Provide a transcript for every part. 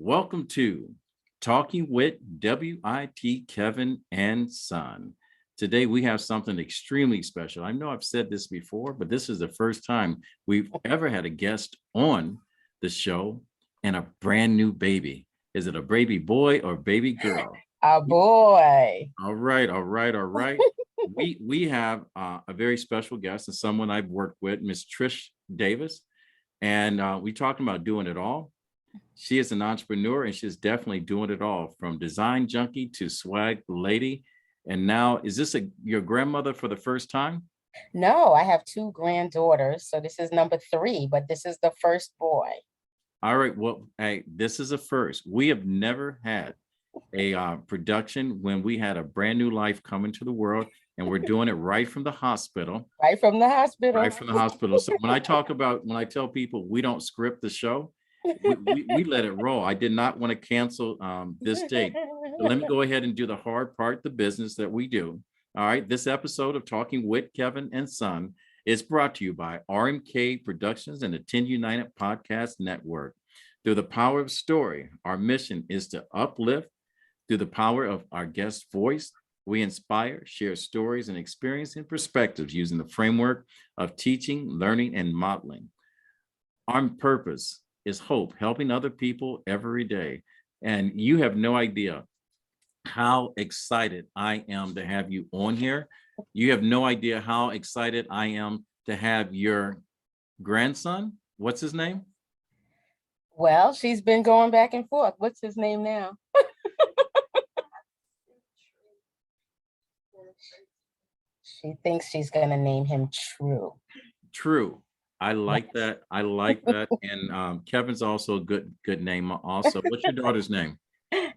Welcome to Talking with WIT Kevin and Son. Today we have something extremely special. I know I've said this before, but this is the first time we've ever had a guest on the show and a brand new baby. Is it a baby boy or baby girl? A boy. All right. We have a very special guest and someone I've worked with, Miss Trisha Davis, and we talking about doing it all. She is an entrepreneur and she's definitely doing it all, from design junkie to swag lady. And now, is this your grandmother for the first time? No, I have two granddaughters. So this is number 3, but this is the first boy. All right. Well, hey, this is a first. We have never had a production when we had a brand new life come into the world, and we're doing it right from the hospital. Right from the hospital. Right from the hospital. So when I tell people we don't script the show, we let it roll. I did not want to cancel this date. So let me go ahead and do the hard part, the business that we do. All right. This episode of Talking with Kevin and Son is brought to you by RMK Productions and the 10 United Podcast Network. Through the power of story, our mission is to uplift. Through the power of our guest voice, we inspire, share stories and experience and perspectives using the framework of teaching, learning, and modeling. Our purpose is hope, helping other people every day. And you have no idea how excited I am to have you on here. You have no idea how excited I am to have your grandson. What's his name? Well, she's been going back and forth. What's his name now? She thinks she's going to name him True. True. I like that. And Kevin's also a good name also. What's your daughter's name?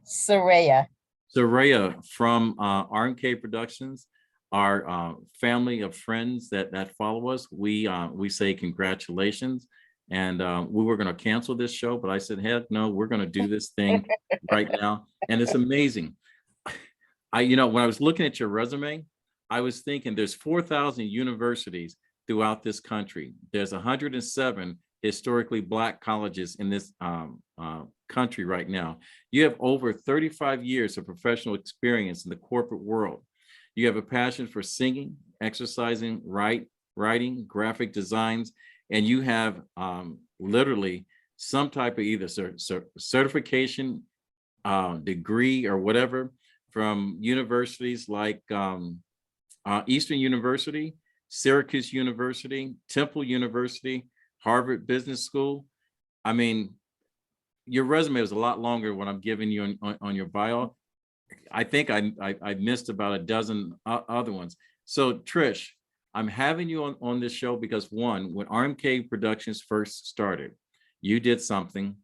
Soraya. Soraya from RMK Productions, our family of friends that follow us. We say congratulations. And we were going to cancel this show, but I said, heck no, we're going to do this thing right now. And it's amazing. When I was looking at your resume, I was thinking there's 4,000 universities throughout this country. There's 107 historically Black colleges in this country right now. You have over 35 years of professional experience in the corporate world. You have a passion for singing, exercising, writing, graphic designs, and you have literally some type of either certification, degree, or whatever from universities like Eastern University, Syracuse University, Temple University, Harvard Business School. I mean, your resume is a lot longer when I'm giving you on your bio. I think I missed about a dozen other ones. So Trish, I'm having you on this show because, one, when RMK Productions first started, you did something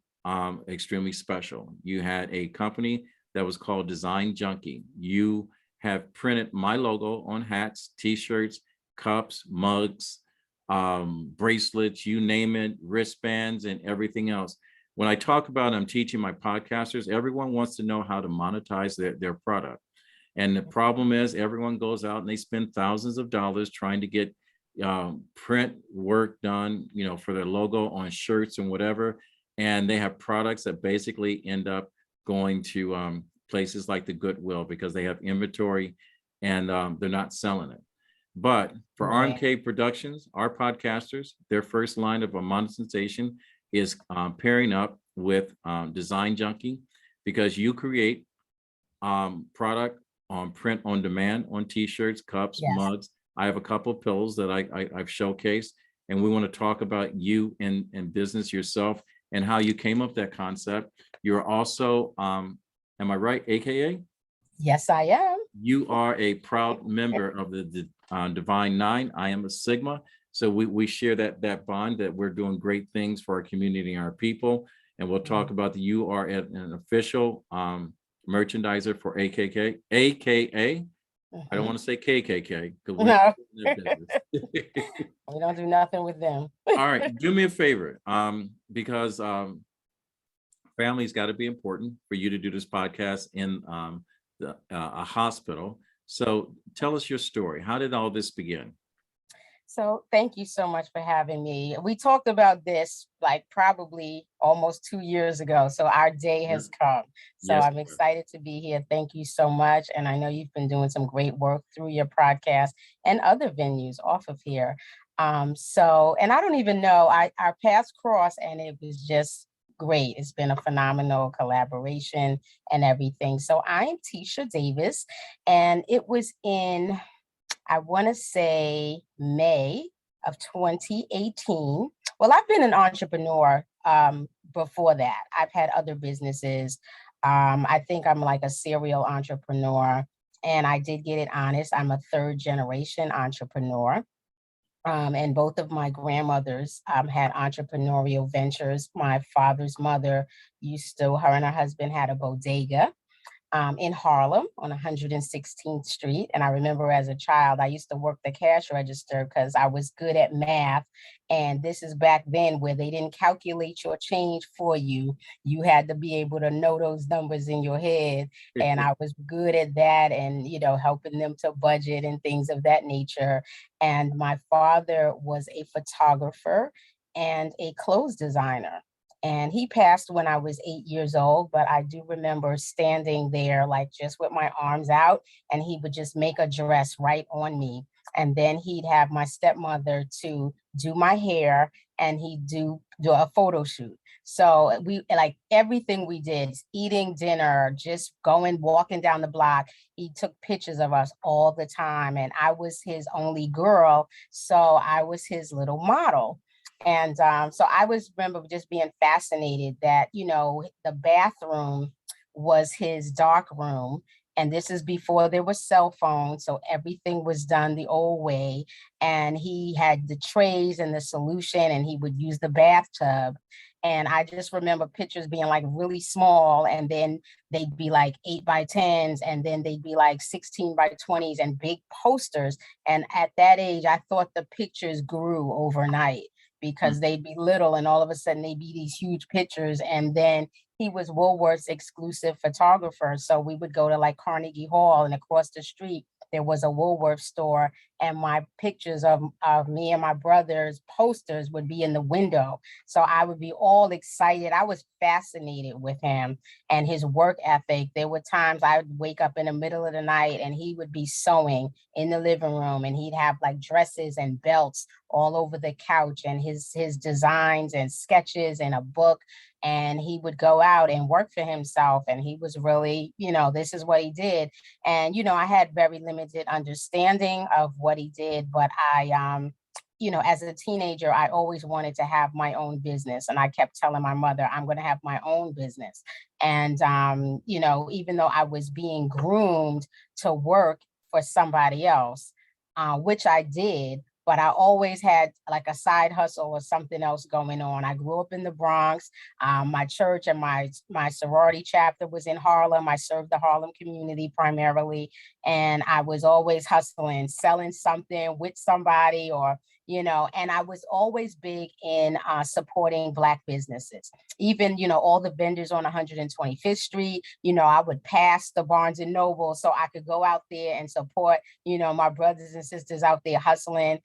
extremely special. You had a company that was called Design Junkie. You have printed my logo on hats, t-shirts, cups, mugs, bracelets, you name it, wristbands, and everything else. When I talk about I'm teaching my podcasters, everyone wants to know how to monetize their product. And the problem is everyone goes out and they spend thousands of dollars trying to get print work done, for their logo on shirts and whatever. And they have products that basically end up going to places like the Goodwill because they have inventory and they're not selling it. But for RMK Productions, our podcasters, their first line of monetization is pairing up with Design Junkie, because you create product on print on demand on t-shirts, cups, mugs. I have a couple of pillows that I've showcased, and we want to talk about you and business yourself and how you came up with that concept. You're also, am I right, AKA? Yes, I am. You are a proud member of the Divine Nine. I am a Sigma. So we share that bond, that we're doing great things for our community and our people. And we'll talk about you are an official merchandiser for AKA. I don't want to say KKK. No. We don't do nothing with them. All right, do me a favor, because family's got to be important for you to do this podcast in a hospital. So tell us your story. How did all this begin? So thank you so much for having me. We talked about this like probably almost 2 years ago. So our day Yeah. has come. So Yes. I'm excited to be here. Thank you so much. And I know you've been doing some great work through your podcast and other venues off of here. And I don't even know, our paths crossed and it was just great. It's been a phenomenal collaboration and everything. So I am Trisha Davis, and it was in, I want to say, May of 2018. Well, I've been an entrepreneur before that. I've had other businesses. I think I'm like a serial entrepreneur. And I did get it honest. I'm a third generation entrepreneur. And both of my grandmothers had entrepreneurial ventures. My father's mother used to, her and her husband had a bodega in Harlem on 116th Street. And I remember as a child, I used to work the cash register because I was good at math. And this is back then where they didn't calculate your change for you. You had to be able to know those numbers in your head. And I was good at that and, helping them to budget and things of that nature. And my father was a photographer and a clothes designer. And he passed when I was 8 years old, but I do remember standing there, like just with my arms out, and he would just make a dress right on me. And then he'd have my stepmother to do my hair, and he'd do a photo shoot. So we, like, everything we did, eating dinner, just going, walking down the block. He took pictures of us all the time. And I was his only girl. So I was his little model. And so I was remember just being fascinated that, the bathroom was his dark room. And this is before there was cell phones. So everything was done the old way. And he had the trays and the solution, and he would use the bathtub. And I just remember pictures being like really small, and then they'd be like 8 by 10s, and then they'd be like 16 by 20s and big posters. And at that age, I thought the pictures grew overnight because they'd be little and all of a sudden they'd be these huge pictures. And then he was Woolworth's exclusive photographer. So we would go to like Carnegie Hall, and across the street, there was a Woolworth store. And my pictures of me and my brother's posters would be in the window. So I would be all excited. I was fascinated with him and his work ethic. There were times I would wake up in the middle of the night and he would be sewing in the living room, and he'd have like dresses and belts all over the couch, and his designs and sketches and a book. And he would go out and work for himself, and he was really, this is what he did. And I had very limited understanding of what he did, but as a teenager, I always wanted to have my own business. And I kept telling my mother, I'm going to have my own business. And, even though I was being groomed to work for somebody else, which I did, but I always had like a side hustle or something else going on. I grew up in the Bronx. My church and my sorority chapter was in Harlem. I served the Harlem community primarily, and I was always hustling, selling something with somebody, or and I was always big in supporting Black businesses. Even, all the vendors on 125th Street, I would pass the Barnes and Noble so I could go out there and support, my brothers and sisters out there hustling.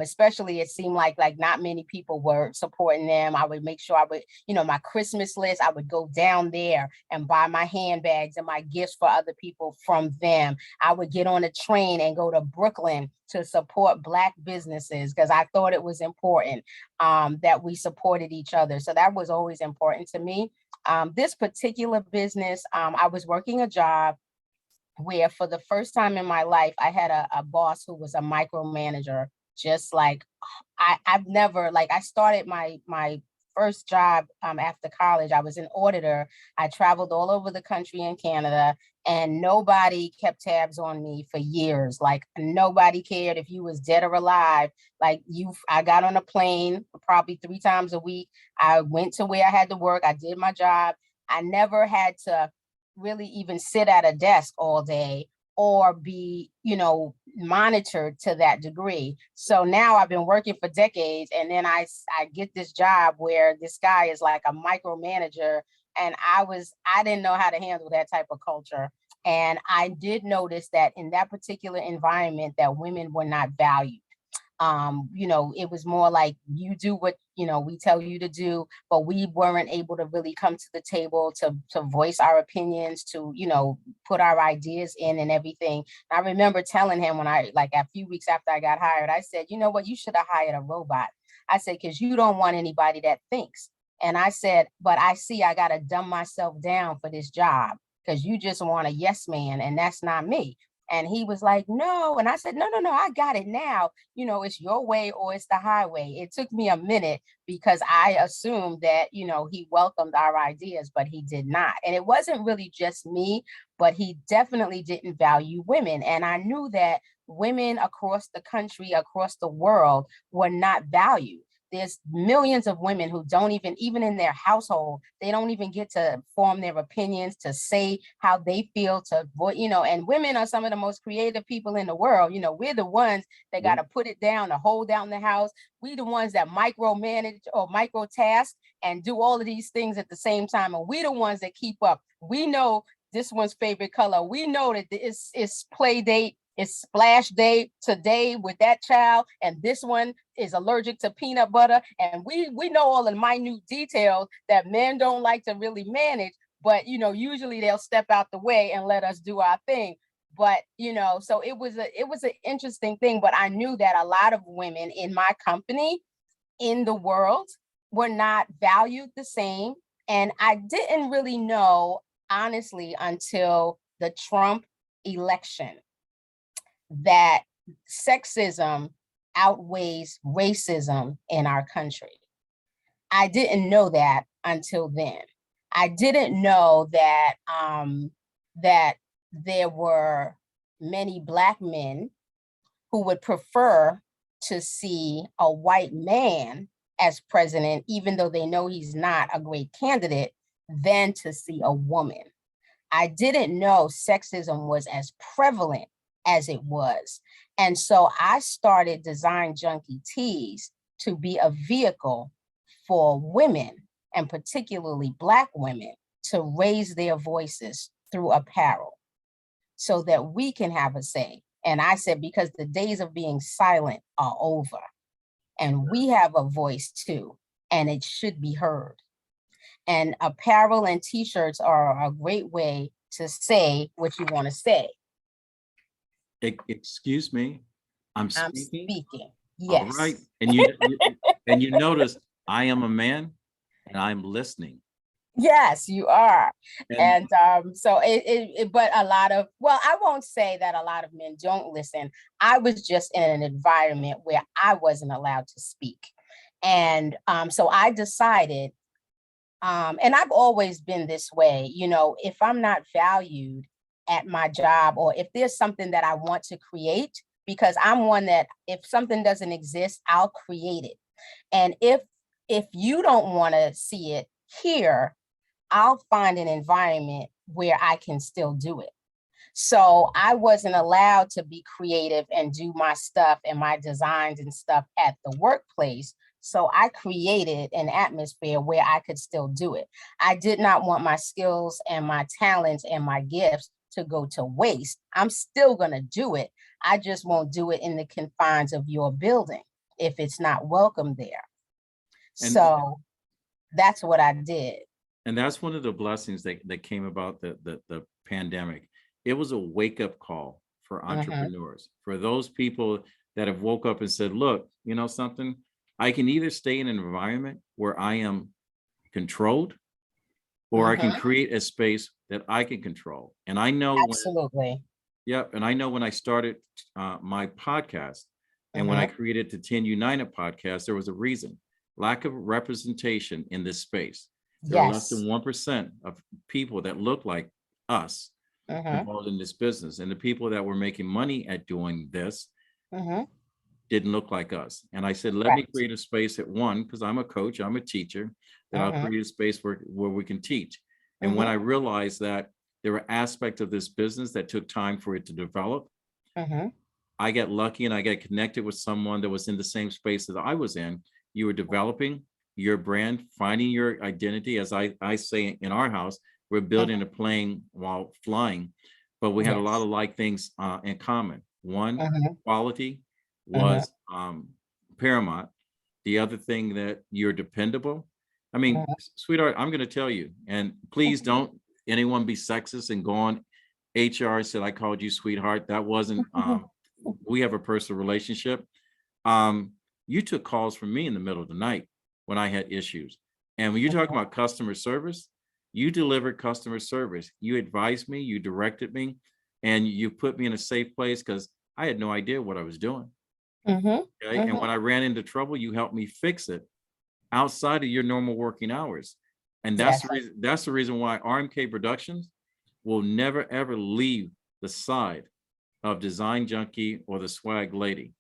Especially it seemed like not many people were supporting them. I would make sure I would, my Christmas list, I would go down there and buy my handbags and my gifts for other people from them. I would get on a train and go to Brooklyn to support Black businesses because I thought it was important that we supported each other. So that was always important to me. This particular business, I was working a job where for the first time in my life, I had a boss who was a micromanager. Just like I've never, like, I started my first job after college. I was an auditor. I traveled all over the country in Canada, and nobody kept tabs on me for years. Like, nobody cared if you was dead or alive. I got on a plane probably 3 times a week. I went to where I had to work. I did my job. I never had to really even sit at a desk all day or be, monitored to that degree. So now I've been working for decades, and then I get this job where this guy is like a micromanager, and I didn't know how to handle that type of culture. And I did notice that in that particular environment that women were not valued. It was more like you do what, we tell you to do, but we weren't able to really come to the table to voice our opinions, to, put our ideas in and everything. I remember telling him when a few weeks after I got hired, I said, you know what, you should have hired a robot. I said, because you don't want anybody that thinks. And I said, but I see I got to dumb myself down for this job because you just want a yes man, and that's not me. And he was like, no. And I said, no, I got it now. It's your way or it's the highway. It took me a minute because I assumed that, he welcomed our ideas, but he did not. And it wasn't really just me, but he definitely didn't value women. And I knew that women across the country, across the world, were not valued. There's millions of women who don't even in their household, they don't even get to form their opinions, to say how they feel, and women are some of the most creative people in the world. We're the ones that got to put it down, to hold down the house. We the ones that micromanage or microtask and do all of these things at the same time. And we the ones that keep up. We know this one's favorite color. We know that it's play date. It's splash day today with that child, and this one is allergic to peanut butter. And we know all the minute details that men don't like to really manage, but usually they'll step out the way and let us do our thing. But so it was an interesting thing. But I knew that a lot of women in my company, in the world, were not valued the same. And I didn't really know, honestly, until the Trump election, that sexism outweighs racism in our country. I didn't know that until then. I didn't know that that there were many Black men who would prefer to see a white man as president, even though they know he's not a great candidate, than to see a woman. I didn't know sexism was as prevalent as it was. And so I started Design Junkie Tees to be a vehicle for women, and particularly Black women, to raise their voices through apparel so that we can have a say. And I said, because the days of being silent are over, and we have a voice too, and it should be heard. And apparel and t-shirts are a great way to say what you want to say. Excuse me, I'm I'm speaking. speaking. All Yes. right, and you notice I am a man and I'm listening. Yes, you are. And So but a lot of, well, I won't say that a lot of men don't listen. I was just in an environment where I wasn't allowed to speak. And so I decided, and I've always been this way, if I'm not valued at my job, or if there's something that I want to create, because I'm one that if something doesn't exist, I'll create it. And if you don't want to see it here, I'll find an environment where I can still do it. So I wasn't allowed to be creative and do my stuff and my designs and stuff at the workplace. So I created an atmosphere where I could still do it. I did not want my skills and my talents and my gifts to go to waste. I'm still going to do it. I just won't do it in the confines of your building if it's not welcome there. So that's what I did. And that's one of the blessings that came about the pandemic. It was a wake-up call for entrepreneurs, for those people that have woke up and said, look, you know something, I can either stay in an environment where I am controlled, or I can create a space that I can control. And I know absolutely. And I know when I started my podcast, and when I created the 10 United podcast, there was a reason: lack of representation in this space. There are less than 1% of people that look like us involved in this business. And the people that were making money at doing this didn't look like us. And I said, let me create a space at one, because I'm a coach, I'm a teacher, that I'll create a space where we can teach. And when I realized that there were aspects of this business that took time for it to develop, I got lucky and I got connected with someone that was in the same space that I was in. You were developing your brand, finding your identity. As I say in our house, we're building a plane while flying, but we had a lot of like things in common. One, quality. Mhm. was paramount. The other thing, that you're dependable. I mean, Mhm. sweetheart, I'm going to tell you, and please don't anyone be sexist and go on HR said I called you sweetheart. That wasn't, we have a personal relationship. Um, you took calls from me in the middle of the night when I had issues. And when you're talking about customer service, you delivered customer service. You advised me, you directed me, and you put me in a safe place because I had no idea what I was doing. Mhm. Okay. And Mhm. when I ran into trouble, you helped me fix it outside of your normal working hours. And Yes, that's the reason why RMK Productions will never ever leave the side of Design Junkie or the Swag Lady.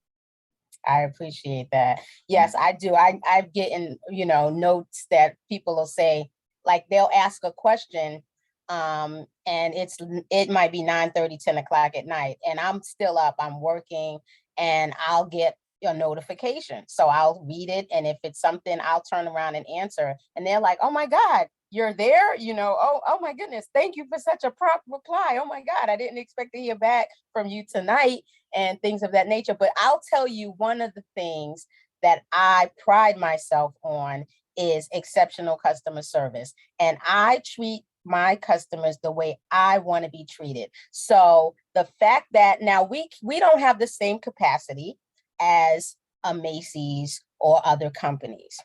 I appreciate that. Yes, I do. I've getting, notes that people will say, like they'll ask a question, and it might be 9:30, 10 o'clock at night, and I'm still up, I'm working, and I'll get a notification. So I'll read it, and if it's something, I'll turn around and answer. And they're like, oh my God, you're there, oh my goodness, thank you for such a prompt reply. Oh my God, I didn't expect to hear back from you tonight, and things of that nature. But I'll tell you, one of the things that I pride myself on is exceptional customer service. And I treat my customers the way I want to be treated. So the fact that now we don't have the same capacity as a Macy's or other companies.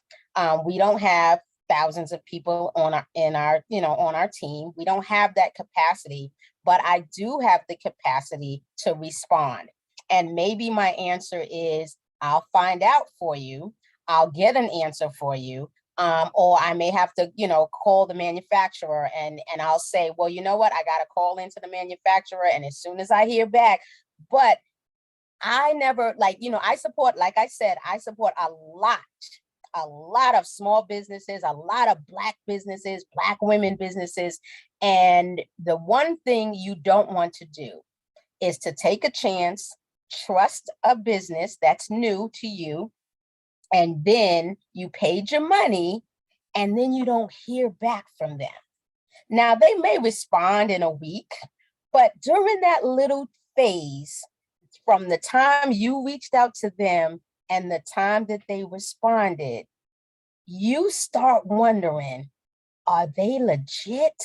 We don't have thousands of people on our team. We don't have that capacity, but I do have the capacity to respond. And maybe my answer is, I'll find out for you. I'll get an answer for you. Or I may have to, call the manufacturer, and I'll say, well, you know what? I got to call into the manufacturer. And as soon as I hear back, but I never I support, like I said, I support a lot of small businesses, a lot of Black businesses, Black women businesses. And the one thing you don't want to do is to take a chance, trust a business that's new to you, and then you paid your money and then you don't hear back from them. Now, they may respond in a week, but during that little phase, from the time you reached out to them and the time that they responded, you start wondering, are they legit?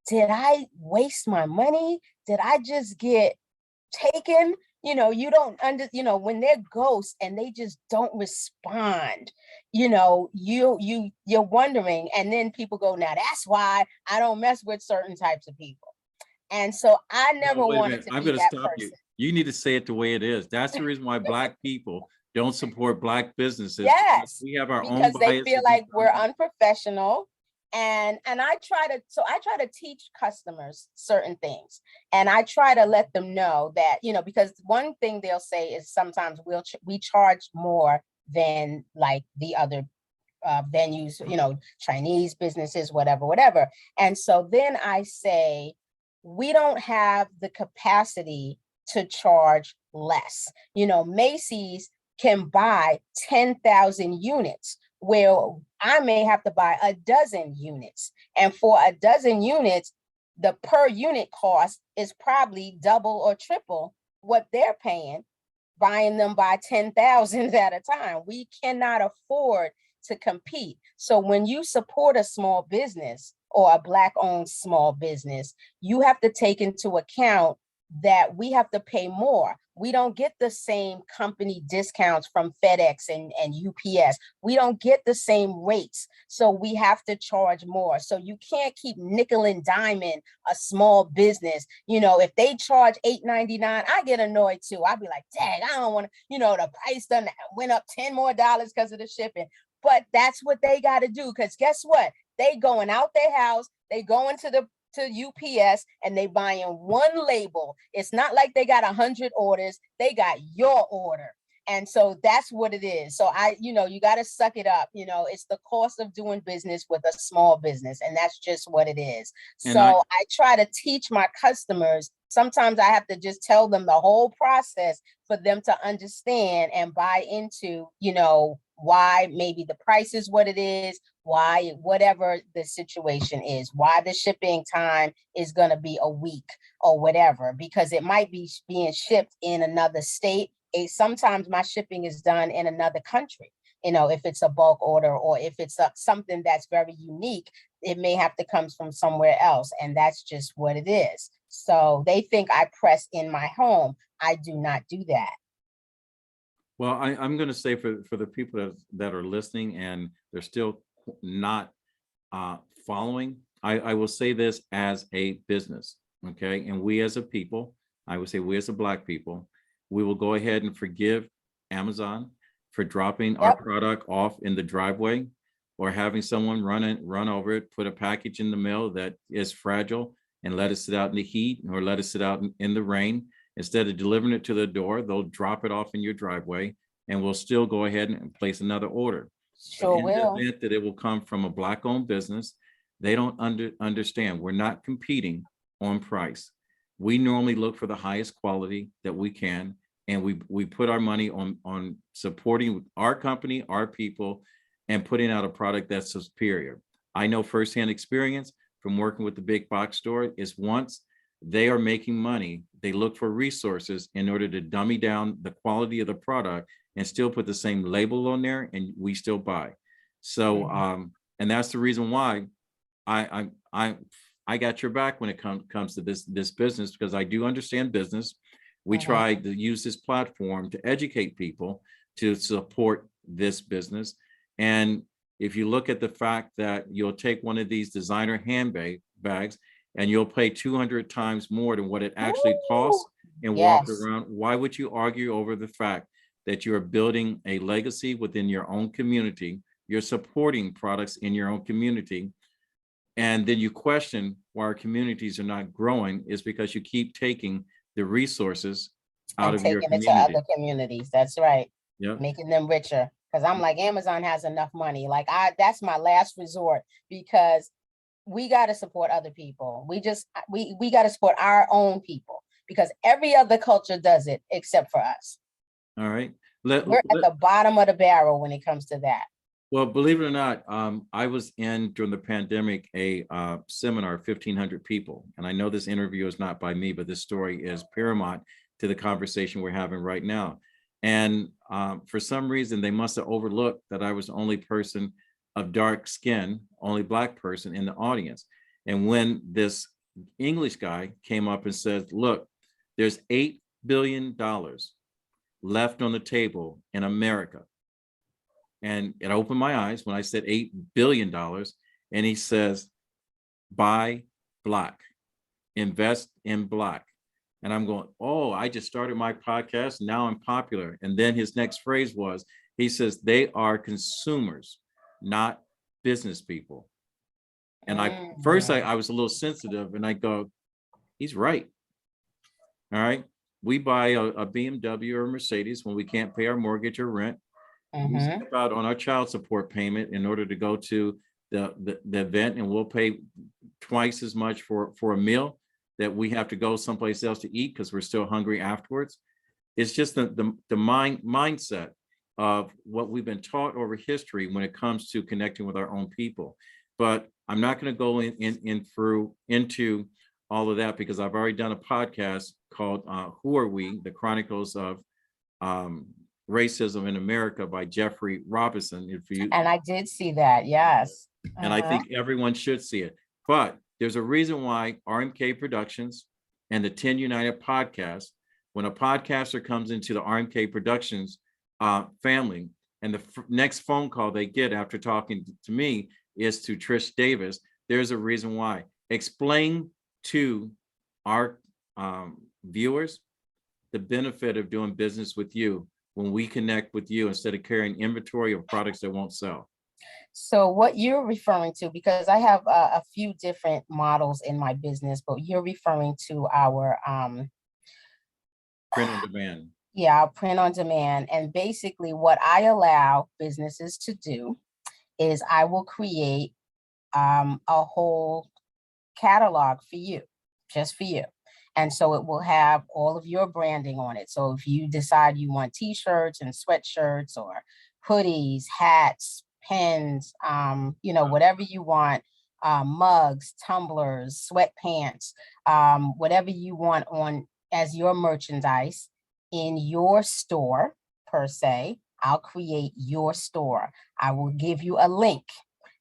Did I waste my money? Did I just get taken? You don't when they're ghosts and they just don't respond, you're wondering. And then people go, now that's why I don't mess with certain types of people. And so I No, never wait a wanted minute. to I'm be going to that stop you. person. You need to say it the way it is. That's the reason why Black people don't support Black businesses. Yes, We have our own because they feel biases. like we're unprofessional. And I try to teach customers certain things. And I try to let them know that, because one thing they'll say is sometimes we charge more than like the other venues, Chinese businesses, whatever. And so then I say, we don't have the capacity to charge less. Macy's can buy 10,000 units, where I may have to buy a dozen units. And for a dozen units, the per unit cost is probably double or triple what they're paying, buying them by 10,000 at a time. We cannot afford to compete. So when you support a small business or a Black owned small business, you have to take into account that we have to pay more. We don't get the same company discounts from FedEx and UPS. We don't get the same rates. So we have to charge more. So you can't keep nickel and diming a small business. If they charge $8.99, I get annoyed too. I'll be like, dang, I don't want to, the price done went up $10 more because of the shipping. But that's what they got to do, because guess what? They going out their house, they going to UPS, and they buying one label. It's not like they got 100 orders. They got your order. And so that's what it is. So you got to suck it up. It's the cost of doing business with a small business. And that's just what it is. And So I try to teach my customers. Sometimes I have to just tell them the whole process for them to understand and buy into, why maybe the price is what it is, why whatever the situation is, why the shipping time is going to be a week or whatever, because it might be being shipped in another state sometimes my shipping is done in another country. If it's a bulk order or if it's something that's very unique, it may have to come from somewhere else. And that's just what it is. So they think I press in my home. I do not do that. Well, I'm going to say for the people that are listening and they're still not following, I will say this as a business, okay? And we as a people, I would say we as a Black people, we will go ahead and forgive Amazon for dropping our product off in the driveway or having someone run over it, put a package in the mail that is fragile and let it sit out in the heat or let it sit out in the rain. Instead of delivering it to the door, they'll drop it off in your driveway and we'll still go ahead and place another order. Sure in will. the event that it will come from a Black-owned business, they don't understand. We're not competing on price. We normally look for the highest quality that we can, and we put our money on supporting our company, our people, and putting out a product that's superior. I know firsthand experience from working with the big box store is once they are making money, they look for resources in order to dummy down the quality of the product and still put the same label on there, and we still buy. So, and that's the reason why I got your back when it comes to this business, because I do understand business. We try to use this platform to educate people to support this business. And if you look at the fact that you'll take one of these designer bags and you'll pay 200 times more than what it actually costs and walk around, why would you argue over the fact that you're building a legacy within your own community? You're supporting products in your own community. And then you question why our communities are not growing is because you keep taking the resources out of your community. Taking it to other communities. That's right. Yeah. Making them richer. Because I'm like, Amazon has enough money. Like that's my last resort, because we got to support other people. We got to support our own people, because every other culture does it except for us. All right. We're at the bottom of the barrel when it comes to that. Well, believe it or not, I was in during the pandemic a seminar, 1,500 people. And I know this interview is not by me, but this story is paramount to the conversation we're having right now. And for some reason, they must have overlooked that I was the only person of dark skin, only Black person in the audience. And when this English guy came up and said, look, there's $8 billion left on the table in America. And it opened my eyes when I said $8 billion. And he says, buy Black, invest in Black. And I'm going, oh, I just started my podcast. Now I'm popular. And then his next phrase was, he says, they are consumers, not business people. And I was a little sensitive and I go, he's right. All right. We buy a BMW or a Mercedes when we can't pay our mortgage or rent. We step out on our child support payment in order to go to the event, and we'll pay twice as much for a meal that we have to go someplace else to eat because we're still hungry afterwards. It's just the mindset of what we've been taught over history when it comes to connecting with our own people. But I'm not going to go into all of that, because I've already done a podcast called Who Are We? The Chronicles of Racism in America by Jeffrey Robinson. And I did see that, yes. And I think everyone should see it. But there's a reason why RMK Productions and the 10 United podcast, when a podcaster comes into the RMK Productions family, and the next phone call they get after talking to me is to Trish Davis, there's a reason why. Explain to our viewers the benefit of doing business with you when we connect with you instead of carrying inventory of products that won't sell. So what you're referring to, because I have a few different models in my business, but you're referring to our print on demand. Yeah, our print on demand. And basically what I allow businesses to do is I will create a whole catalog for you, just for you. And so it will have all of your branding on it. So if you decide you want t-shirts and sweatshirts or hoodies, hats, pens, whatever you want, mugs, tumblers, sweatpants, whatever you want on as your merchandise, in your store per se. I'll create your store. I will give you a link,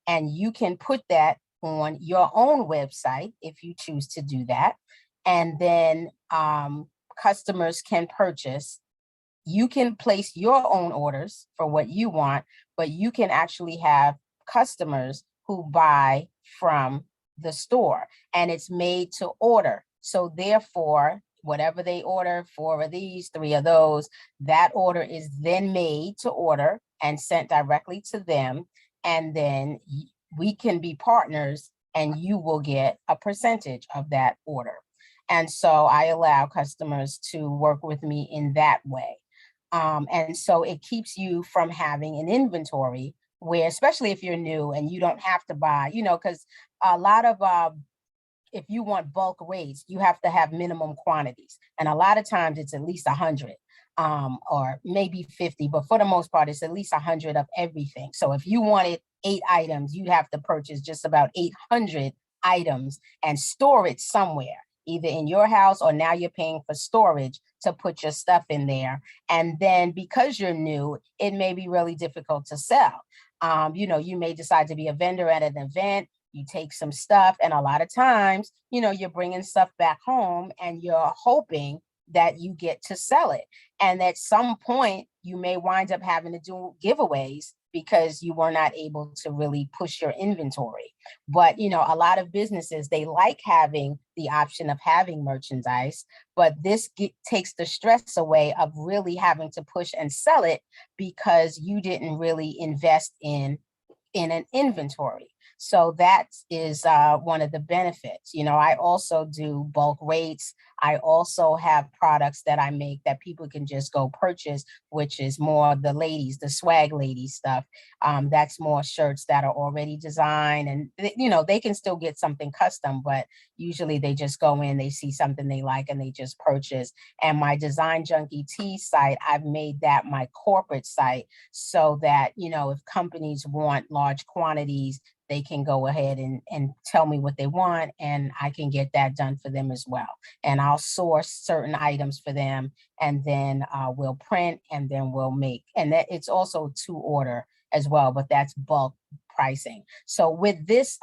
and you can put that on your own website if you choose to do that. And then customers can purchase. You can place your own orders for what you want, but you can actually have customers who buy from the store, and it's made to order. So therefore, whatever they order, 4 of these, 3 of those, that order is then made to order and sent directly to them. And then we can be partners, and you will get a percentage of that order. And so I allow customers to work with me in that way. And so it keeps you from having an inventory where, especially if you're new and you don't have to buy, because a lot of, if you want bulk rates, you have to have minimum quantities. And a lot of times it's at least 100 or maybe 50, but for the most part, it's at least 100 of everything. So if you wanted 8 items, you'd have to purchase just about 800 items and store it somewhere, either in your house, or now you're paying for storage to put your stuff in there. And then because you're new, it may be really difficult to sell. You may decide to be a vendor at an event. You take some stuff, and a lot of times, you're bringing stuff back home and you're hoping that you get to sell it. And at some point, you may wind up having to do giveaways because you were not able to really push your inventory. But, a lot of businesses, they like having the option of having merchandise, but this takes the stress away of really having to push and sell it because you didn't really invest in an inventory. So that is one of the benefits. I also do bulk rates. I also have products that I make that people can just go purchase, which is more the ladies, the swag lady stuff. That's more shirts that are already designed, and they can still get something custom, but usually they just go in, they see something they like, and they just purchase. And my Design Junkie Tee site, I've made that my corporate site so that, if companies want large quantities, they can go ahead and tell me what they want, and I can get that done for them as well. And I'll source certain items for them, and then we'll print, and then we'll make. And that it's also to order as well, but that's bulk pricing. So with this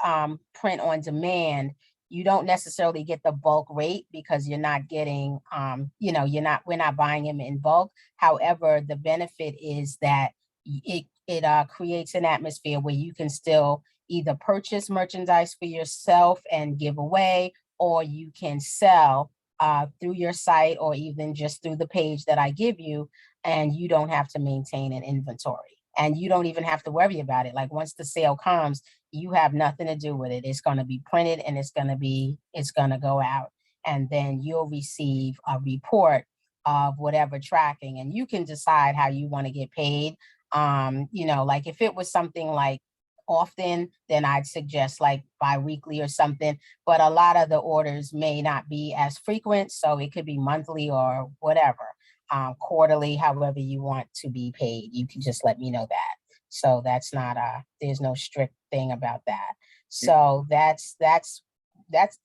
print on demand, you don't necessarily get the bulk rate because you're not getting, we're not buying them in bulk. However, the benefit is that it creates an atmosphere where you can still either purchase merchandise for yourself and give away, or you can sell through your site, or even just through the page that I give you, and you don't have to maintain an inventory. And you don't even have to worry about it. Like once the sale comes, you have nothing to do with it. It's going to be printed, and it's going to go out, and then you'll receive a report of whatever tracking, and you can decide how you want to get paid. Like if it was something like often, then I'd suggest like bi-weekly or something, but a lot of the orders may not be as frequent. So it could be monthly or whatever, quarterly, however you want to be paid. You can just let me know that. So that's not there's no strict thing about that. So that's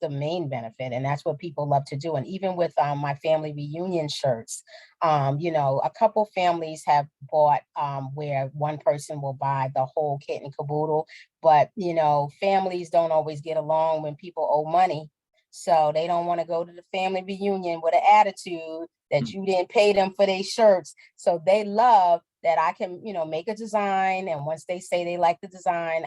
the main benefit, and that's what people love to do. And even with my family reunion shirts, a couple families have bought where one person will buy the whole kit and caboodle, but families don't always get along when people owe money. So they don't want to go to the family reunion with an attitude that you didn't pay them for their shirts. So they love that I can, make a design. And once they say they like the design,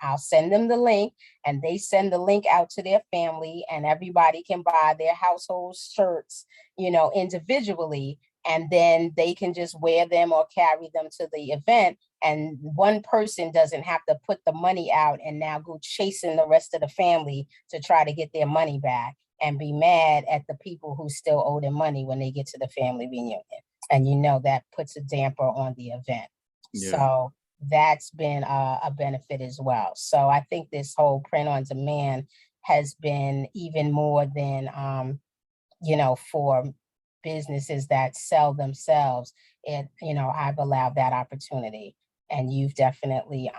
I'll send them the link, and they send the link out to their family, and everybody can buy their household shirts, individually. And then they can just wear them or carry them to the event. And one person doesn't have to put the money out and now go chasing the rest of the family to try to get their money back and be mad at the people who still owe them money when they get to the family reunion. And that puts a damper on the event. Yeah. So that's been a benefit as well. So I think this whole print on demand has been even more than, for businesses that sell themselves. I've allowed that opportunity. And you've definitely,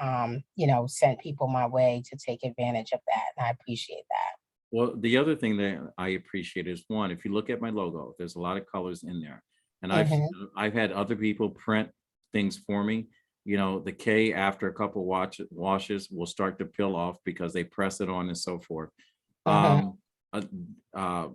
sent people my way to take advantage of that. And I appreciate that. Well, the other thing that I appreciate is, one, if you look at my logo, there's a lot of colors in there. And Mhm. I've had other people print things for me. You know, the K after a couple washes will start to peel off because they press it on and so forth. Mhm. Uh, uh,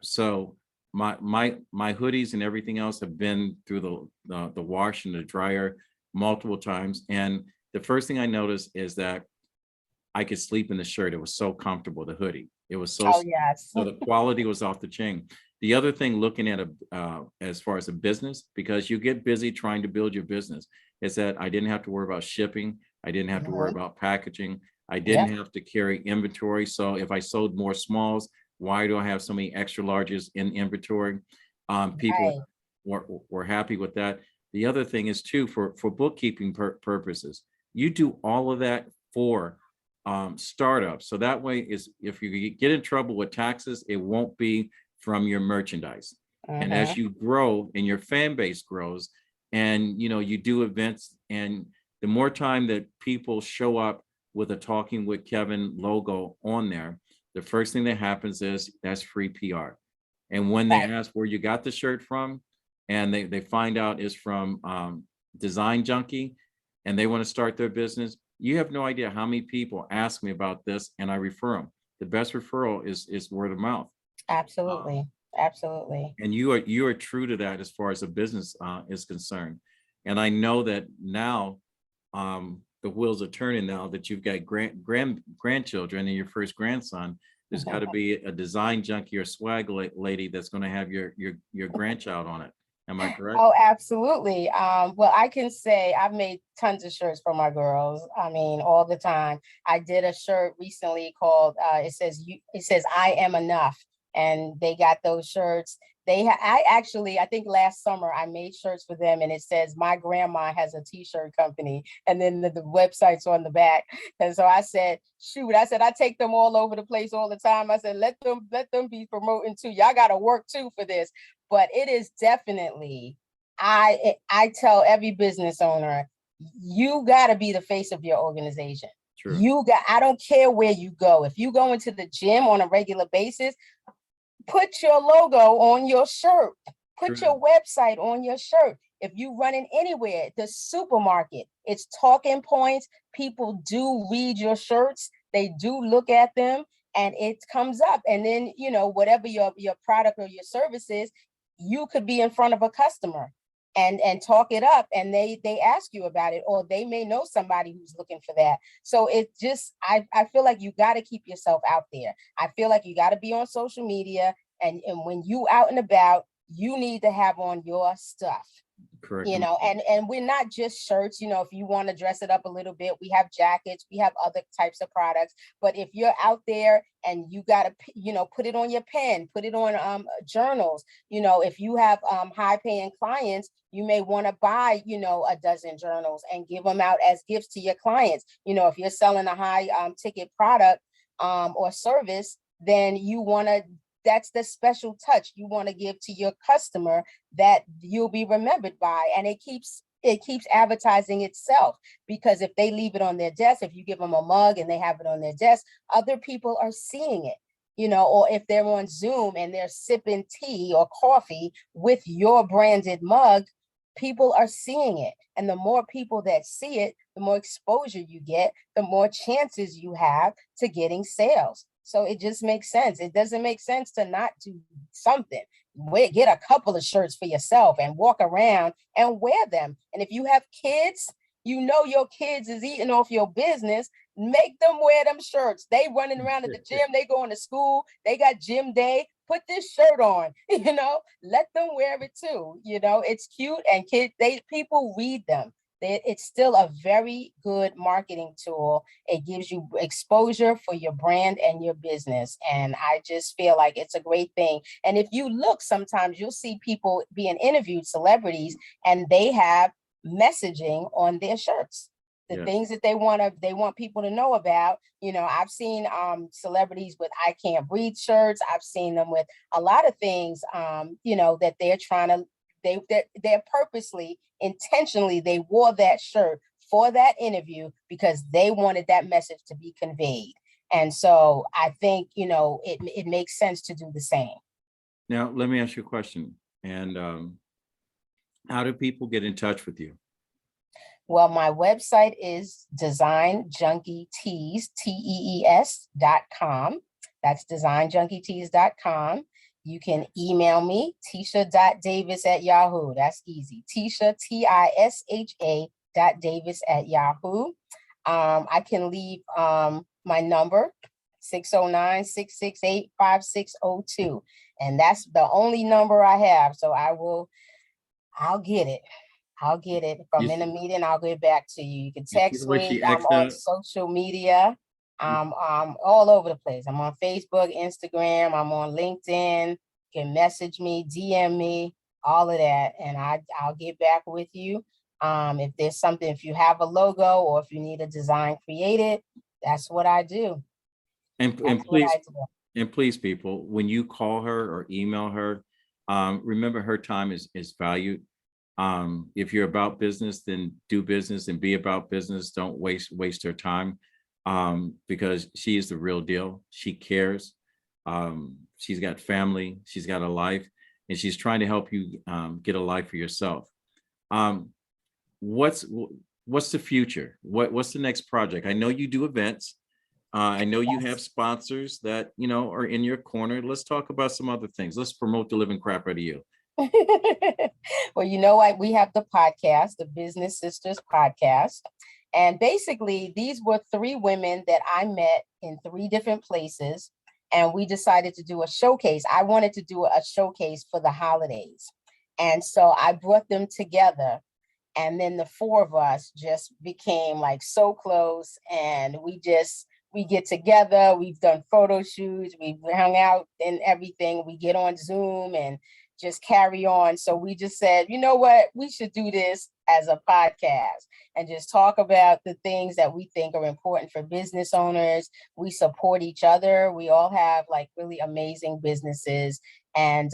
so my hoodies and everything else have been through the wash and the dryer multiple times. And the first thing I noticed is that I could sleep in the shirt. It was so comfortable, the hoodie. It was so, Oh, yes. so the quality was off the chain. The other thing, looking at as far as a business, because you get busy trying to build your business, is that I didn't have to worry about shipping. I didn't have to worry Mhm. about packaging. I didn't Yep. have to carry inventory. So if I sold more smalls, why do I have so many extra larges in inventory? People Right. were happy with that. The other thing is too, for bookkeeping purposes, you do all of that for startups. So that way is if you get in trouble with taxes, it won't be from your merchandise. And as Mhm. you grow and your fan base grows, and you do events, and the more time that people show up with a Talking with Kevin logo on there, the first thing that happens is that's free PR. And when they Right. ask where you got the shirt from, and they find out it's from Design Junkie, and they want to start their business, you have no idea how many people ask me about this, and I refer them. The best referral is word of mouth. Um, Absolutely. Absolutely. and you are true to that as far as a business is concerned. And I know that now the wheels are turning now that you've got grandchildren and your first grandson. There's got to be a design junkie or swag lady that's going to have your grandchild on it. Am I correct? Oh, absolutely. Well, I can say I've made tons of shirts for my girls. I mean, all the time. I did a shirt recently called it says I am enough. And they got those shirts. I think last summer I made shirts for them and it says my grandma has a t-shirt company. And then the website's on the back. And so I said, shoot, I take them all over the place all the time. I said, let them be promoting too. Y'all gotta work too for this. But it is definitely, I tell every business owner, you got to be the face of your organization. True. I don't care where you go. If you go into the gym on a regular basis, put your logo on your shirt, put True. your website on your shirt. If you running anywhere, the supermarket, it's talking points. People do read your shirts. They do look at them and it comes up. And then, whatever your product or your service is, you could be in front of a customer and talk it up and they ask you about it, or they may know somebody who's looking for that. So it just, I feel like you got to keep yourself out there. I feel like you got to be on social media, and when you out and about, you need to have on your stuff. Correct. And we're not just shirts. If you want to dress it up a little bit, we have jackets, we have other types of products. But if you're out there and you got to put it on your pen, put it on journals. If you have high paying clients, you may want to buy a dozen journals and give them out as gifts to your clients. If you're selling a high ticket product or service, then that's the special touch you want to give to your customer that you'll be remembered by. And it keeps advertising itself, because if they leave it on their desk, if you give them a mug and they have it on their desk, other people are seeing it. Or if they're on Zoom and they're sipping tea or coffee with your branded mug, people are seeing it. And the more people that see it, the more exposure you get, the more chances you have to getting sales. So it just makes sense. It doesn't make sense to not do something. Get a couple of shirts for yourself and walk around and wear them. And if you have kids, your kids is eating off your business. Make them wear them shirts. They running around at the gym. They going to school. They got gym day. Put this shirt on. Let them wear it too. It's cute, and people read them. It's still a very good marketing tool. It gives you exposure for your brand and your business. And I just feel like it's a great thing. And if you look, sometimes you'll see people being interviewed, celebrities, and they have messaging on their shirts. The Yes. things that they want people to know about. I've seen celebrities with I Can't Breathe shirts. I've seen them with a lot of things, that they're trying to, they're purposely, intentionally, they wore that shirt for that interview because they wanted that message to be conveyed. And so I think, it makes sense to do the same. Now, let me ask you a question. And How do people get in touch with you? Well, my website is designjunkietees.com. That's designjunkietees.com. You can email me, tisha.davis@yahoo. That's easy. Tisha, Tisha .davis@yahoo. I can leave my number, 609-668-5602. And that's the only number I have. So I'll get it. I'll get it. If I'm in a meeting, I'll get back to you. You can text me. I'm on social media. I'm all over the place. I'm on Facebook, Instagram. I'm on LinkedIn. You can message me, DM me, all of that. And I'll get back with you. If there's something, if you have a logo or if you need a design created, that's what I do. And please, people, when you call her or email her, remember her time is valued. If you're about business, then do business and be about business. Don't waste her time, because she is the real deal. She cares. She's got family, she's got a life, and she's trying to help you get a life for yourself. What's the future? What's the next project? I know you do events. I know you have sponsors that, are in your corner. Let's talk about some other things. Let's promote the living crap out of you. Well, you know what? We have the podcast, the Business Sisters podcast. And basically, these were 3 women that I met in 3 different places. And we decided to do a showcase. I wanted to do a showcase for the holidays. And so I brought them together. And then the 4 of us just became like so close. And we get together. We've done photo shoots. We've hung out and everything. We get on Zoom and just carry on. So we just said, you know what, we should do this as a podcast and just talk about the things that we think are important for business owners. We support each other. We all have like really amazing businesses. And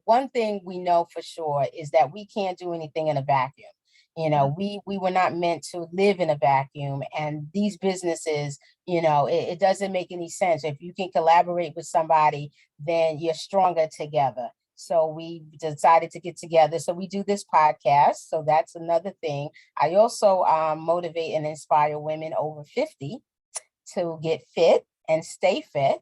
one thing we know for sure is that we can't do anything in a vacuum. We were not meant to live in a vacuum, and these businesses, it doesn't make any sense. If you can collaborate with somebody, then you're stronger together. So we decided to get together. So we do this podcast. So that's another thing. I also motivate and inspire women over 50 to get fit and stay fit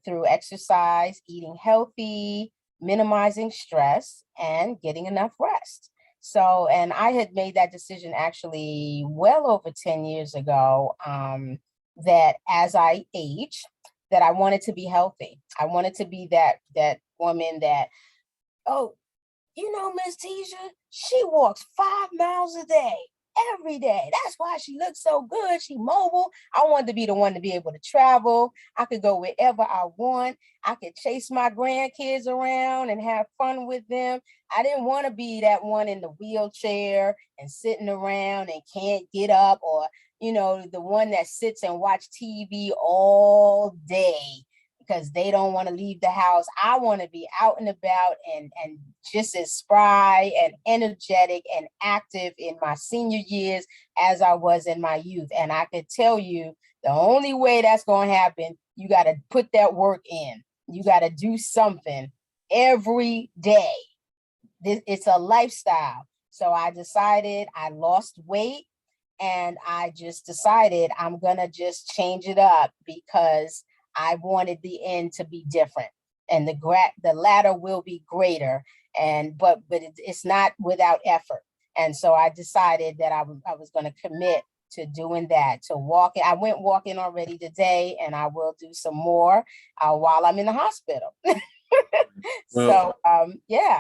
through exercise, eating healthy, minimizing stress, and getting enough rest. So, and I had made that decision actually well over 10 years ago, that as I age, that I wanted to be healthy. I wanted to be that woman that, Miss Tisha, she walks 5 miles a day, every day. That's why she looks so good. She mobile. I wanted to be the one to be able to travel. I could go wherever I want. I could chase my grandkids around and have fun with them. I didn't want to be that one in the wheelchair and sitting around and can't get up, or, the one that sits and watch TV all day because they don't want to leave the house. I want to be out and about and just as spry and energetic and active in my senior years as I was in my youth. And I could tell you the only way that's going to happen, you got to put that work in. You got to do something every day. It's a lifestyle. So I decided, I lost weight, and I just decided I'm going to just change it up because I wanted the end to be different, and the latter will be greater. But it's not without effort. And so I decided that I was going to commit to doing that, to walking. I went walking already today, and I will do some more while I'm in the hospital. Well,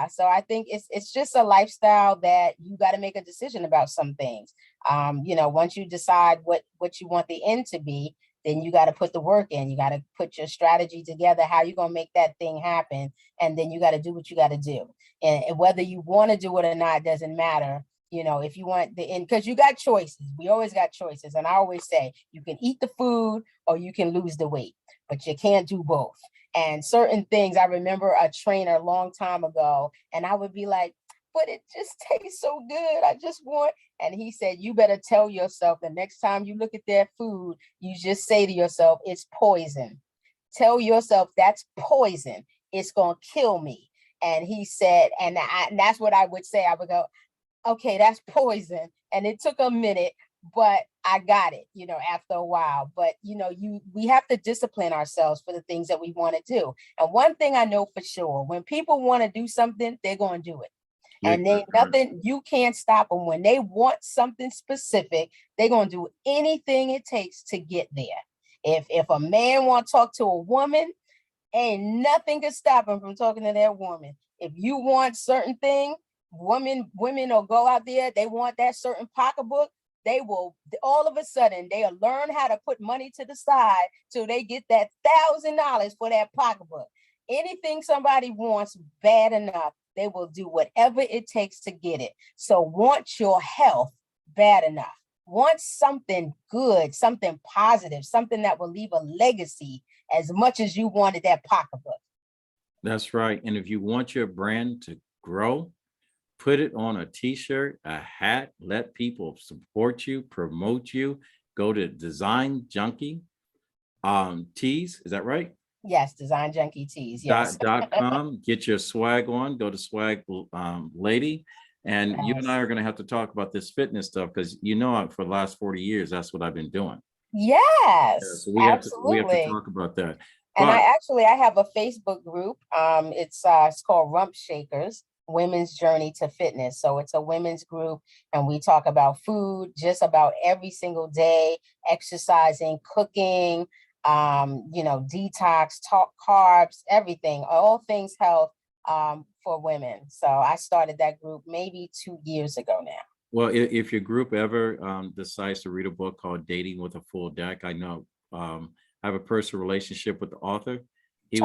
so I think it's just a lifestyle that you got to make a decision about some things. Once you decide what you want the end to be, then you got to put the work in. You got to put your strategy together, how you're going to make that thing happen. And then you got to do what you got to do. And whether you want to do it or not, doesn't matter. If you want the end, because you got choices. We always got choices. And I always say you can eat the food or you can lose the weight, but you can't do both. And certain things, I remember a trainer a long time ago, and I would be like, but it just tastes so good. I just want, and he said, you better tell yourself the next time you look at that food, you just say to yourself, it's poison. Tell yourself that's poison. It's going to kill me. And he said, and that's what I would say. I would go, okay, that's poison. And it took a minute, but I got it, after a while. But, we have to discipline ourselves for the things that we want to do. And one thing I know for sure, when people want to do something, they're going to do it. And then nothing, you can't stop them. When they want something specific, they're going to do anything it takes to get there. If a man want to talk to a woman, ain't nothing can stop him from talking to that woman. If you want certain thing, women will go out there, they want that certain pocketbook, they will, all of a sudden, they'll learn how to put money to the side till they get that $1,000 for that pocketbook. Anything somebody wants bad enough, they will do whatever it takes to get it. So want your health bad enough. Want something good, something positive, something that will leave a legacy as much as you wanted that pocketbook. That's right. And if you want your brand to grow, put it on a t-shirt, a hat, let people support you, promote you. Go to Design Junkie tees. Is that right? Yes, Design Junkie tees. Yes. .com. Get your swag on. Go to Swag Lady. And Yes. You and I are going to have to talk about this fitness stuff because for the last 40 years, that's what I've been doing. Yes, So we have to talk about that. And I have a Facebook group. It's called Rump Shakers, Women's Journey to Fitness. So it's a women's group, and we talk about food just about every single day, exercising, cooking, detox, talk carbs, everything, all things health for women. So I started that group maybe 2 years ago now. Well, if your group ever decides to read a book called Dating with a Full Deck, I know I have a personal relationship with the author. He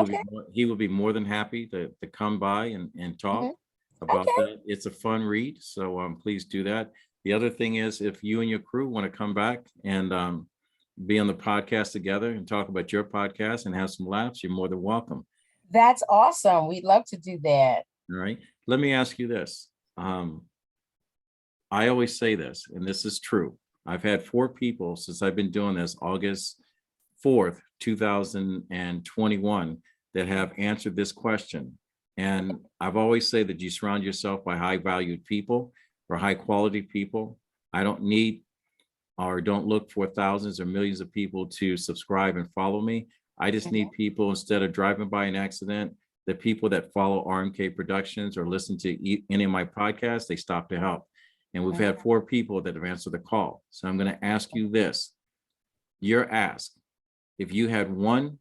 will be more than happy to come by and talk about that. It's a fun read, so please do that. The other thing is, if you and your crew want to come back and be on the podcast together and talk about your podcast and have some laughs, you're more than welcome. That's awesome. We'd love to do that. All right. Let me ask you this. I always say this, and this is true. I've had 4 people since I've been doing this, August 4th, 2021, that have answered this question. And I've always said that you surround yourself by high valued people or high quality people. I don't need or don't look for thousands or millions of people to subscribe and follow me. I just need people, instead of driving by an accident, the people that follow RMK Productions or listen to any of my podcasts, they stop to help. And we've had 4 people that have answered the call. So I'm going to ask you this. Your ask, if you had one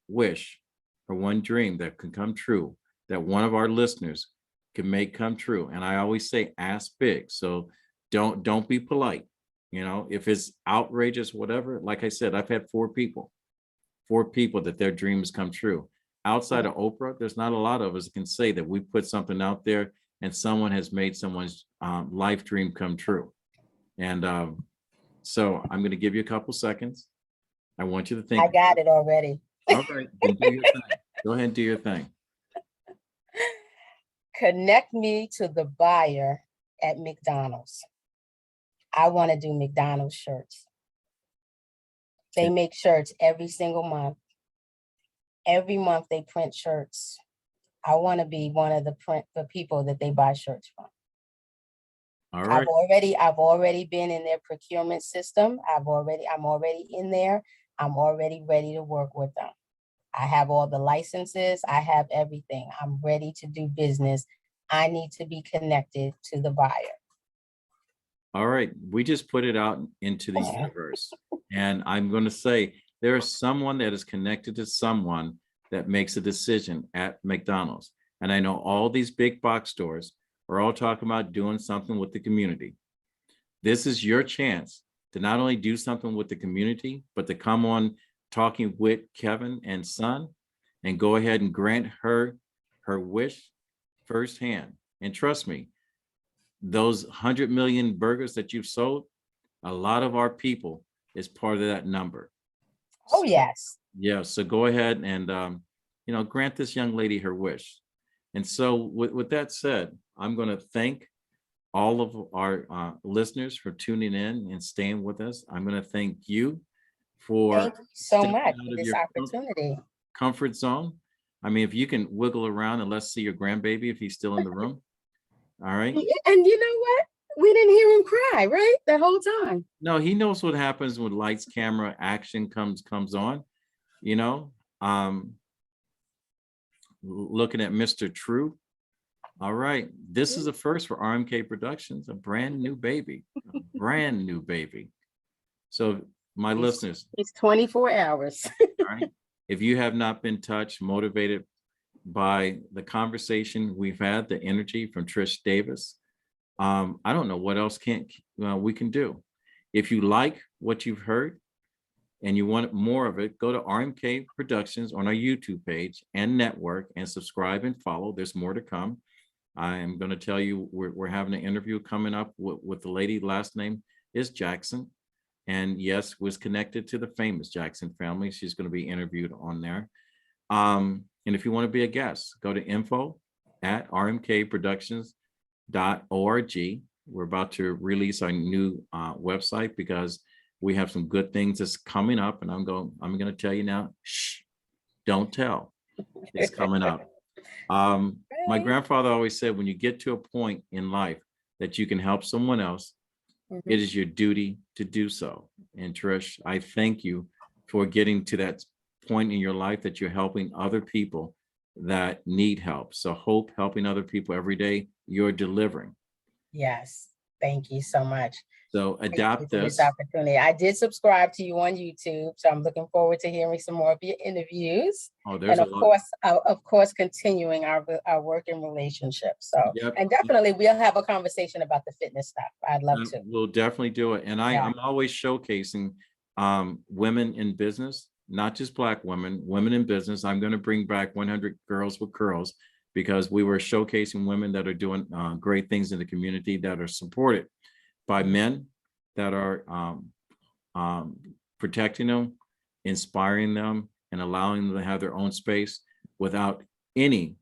wish or one dream that could come true, that one of our listeners can make come true. And I always say, ask big. So don't be polite. If it's outrageous, whatever, like I said, I've had 4 people that their dreams come true. Outside of Oprah, there's not a lot of us that can say that we put something out there and someone has made someone's life dream come true. And so I'm going to give you a couple seconds. I want you to think. I got it already. All right, then do your thing. Go ahead and do your thing. Connect me to the buyer at McDonald's. I want to do McDonald's shirts. They make shirts every single month. Every month they print shirts. I want to be one of the people that they buy shirts from. All right. I've already been in their procurement system. I'm already in there. I'm already ready to work with them. I have all the licenses. I have everything. I'm ready to do business. I need to be connected to the buyer. All right. We just put it out into the universe. And I'm going to say there is someone that is connected to someone that makes a decision at McDonald's. And I know all these big box stores are all talking about doing something with the community. This is your chance to not only do something with the community, but to come on Talking with Kevin and Son and go ahead and grant her wish firsthand. And trust me, those 100 million burgers that you've sold, a lot of our people is part of that number. Oh, yes. Yeah. So go ahead and, grant this young lady her wish. And so with that said, I'm going to thank all of our listeners for tuning in and staying with us. I'm going to thank you for thank you so much for this opportunity. Comfort zone. I mean, if you can wiggle around and let's see your grandbaby if he's still in the room. All right. And you know what? We didn't hear him cry, right? That whole time. No, he knows what happens when lights, camera, action comes on, you know. Looking at Mr. True. All right. This is a first for RMK Productions, a brand new baby. A brand new baby. So my listeners, it's 24 hours. all right. If you have not been touched, motivated by the conversation we've had, the energy from Trisha Davis, I don't know what else we can do. If you like what you've heard and you want more of it, go to RMK Productions on our YouTube page and network and subscribe and follow. There's more to come. I am going to tell you we're having an interview coming up with the lady. Last name is Jackson. And yes, was connected to the famous Jackson family. She's going to be interviewed on there. And if you want to be a guest, go to info@rmkproductions.org. We're about to release our new website because we have some good things that's coming up. And I'm going to tell you now, shh, don't tell. It's coming up. My grandfather always said, when you get to a point in life that you can help someone else, it is your duty to do so. And Trish, I thank you for getting to that point in your life that you're helping other people that need help. So hope helping other people every day, you're delivering. Yes. Thank you so much. So adapt this opportunity. I did subscribe to you on YouTube, so I'm looking forward to hearing some more of your interviews. Oh, there's and of course, continuing our working relationship. So, yep. And definitely we'll have a conversation about the fitness stuff. I'd love to. We'll definitely do it. And I'm always showcasing women in business, not just Black women, women in business. I'm going to bring back 100 Girls with Curls because we were showcasing women that are doing great things in the community that are supported by men that are protecting them, inspiring them, and allowing them to have their own space without anything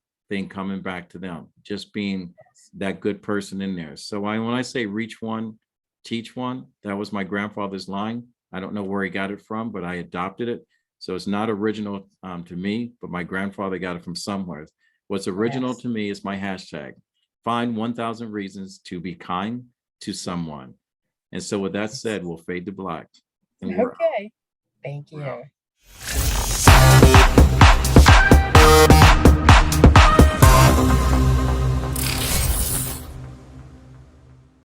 coming back to them, just being that good person in there. So when I say reach one, teach one, that was my grandfather's line. I don't know where he got it from, but I adopted it. So it's not original to me, but my grandfather got it from somewhere. What's original to me is my hashtag. Find 1,000 reasons to be kind to someone. And so with that said, we'll fade to black. Okay. Thank you.